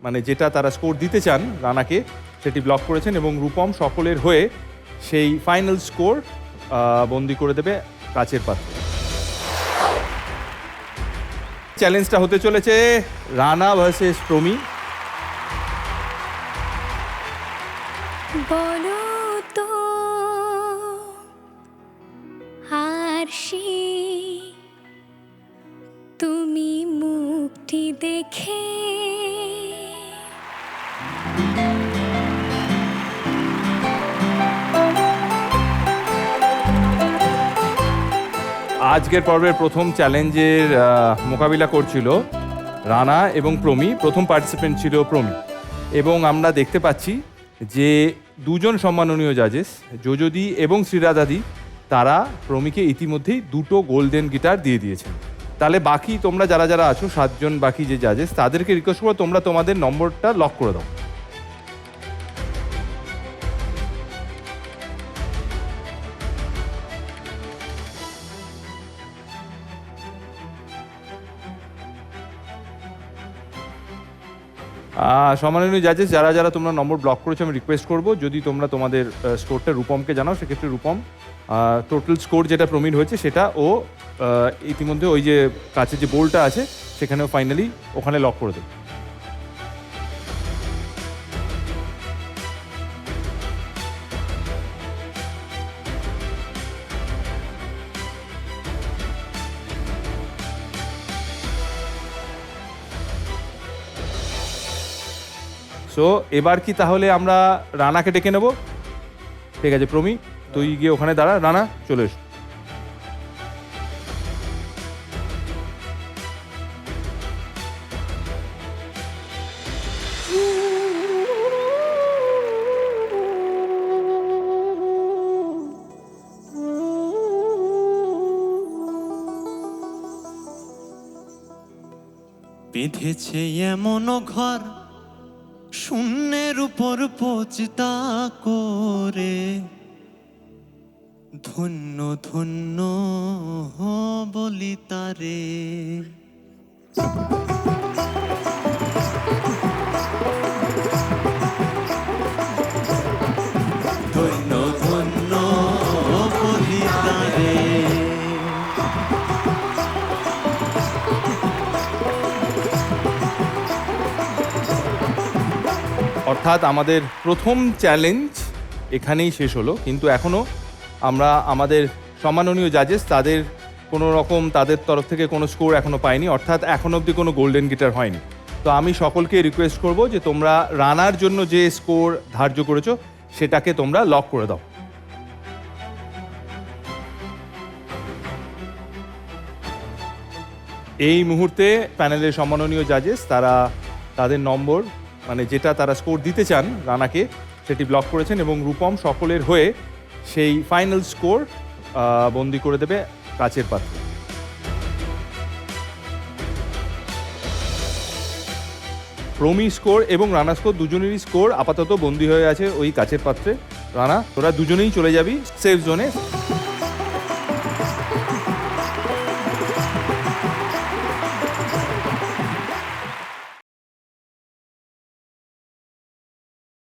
মানে যেটা তারা স্কোর দিতে চান রানাকে সেটি ব্লক করেছেন এবং রূপম সকলের হয়ে সেই ফাইনাল স্কোর বন্দি করে দেবে কাচের পাত্রে। চ্যালেঞ্জটা হতে চলেছে রানা ভার্সেস প্রমি। বলো তো আরশি, তুমি মুক্তি দেখে আজকের পর্বের প্রথম চ্যালেঞ্জের মোকাবিলা করছিল রানা এবং প্রমি। প্রথম পার্টিসিপেন্ট ছিল প্রমি এবং আমরা দেখতে পাচ্ছি যে দুজন সম্মাননীয় জাজেস যোজদি এবং শ্রীরাধাদি তারা প্রমিকে ইতিমধ্যেই 2টো গোল্ডেন গিটার দিয়ে দিয়েছেন। তাহলে বাকি তোমরা যারা যারা আছো 7জন বাকি যে জাজেস তাদেরকে রিকোয়েস্ট করবো তোমরা তোমাদের নম্বরটা লক করে দাও। সম্মাননীয় জাজেস যারা যারা তোমরা নম্বর ব্লক করেছো আমি রিকোয়েস্ট করবো যদি তোমরা তোমাদের স্কোরটা রূপমকে জানাও, সেক্ষেত্রে রূপম টোটাল স্কোর যেটা প্রমিট হয়েছে সেটা ও ইতিমধ্যে ওই যে কাছে যে বোলটা আছে সেখানেও ফাইনালি ওখানে লক করে দেবে। সো এবার কি তাহলে আমরা রানাকে ডেকে নেব? ঠিক আছে প্রমি, তুই গিয়ে ওখানে দাঁড়া। রানা চলে এসো। বেঁধেছে এমন ঘর শূন্যের উপর পচতা করে, ধন্য ধন্য বলি তারে। ধন্য ধন্য বলি তারে। অর্থাৎ আমাদের প্রথম চ্যালেঞ্জ এখানেই শেষ হলো, কিন্তু এখনও আমরা আমাদের সম্মাননীয় জাজেস তাদের কোনো রকম তাদের তরফ থেকে কোনো স্কোর এখনও পাইনি, অর্থাৎ এখন অবধি কোনো গোল্ডেন গিটার হয়নি। তো আমি সকলকে রিকোয়েস্ট করব যে তোমরা রানার জন্য যে স্কোর ধার্য করেছো সেটাকে তোমরা লক করে দাও। এই মুহূর্তে প্যানেলের সম্মাননীয় জাজেস তারা তাদের নম্বর মানে যেটা তারা স্কোর দিতে চান রানাকে সেটি ব্লক করেছেন এবং রূপম সকলের হয়ে সেই ফাইনাল স্কোর বন্দি করে দেবে কাচের পাত্রে। প্রমি স্কোর এবং রানা স্কোর দুজনেরই স্কোর আপাতত বন্দি হয়ে আছে ওই কাচের পাত্রে। রানা তোরা দুজনেই চলে যাবি সেফ জোনে।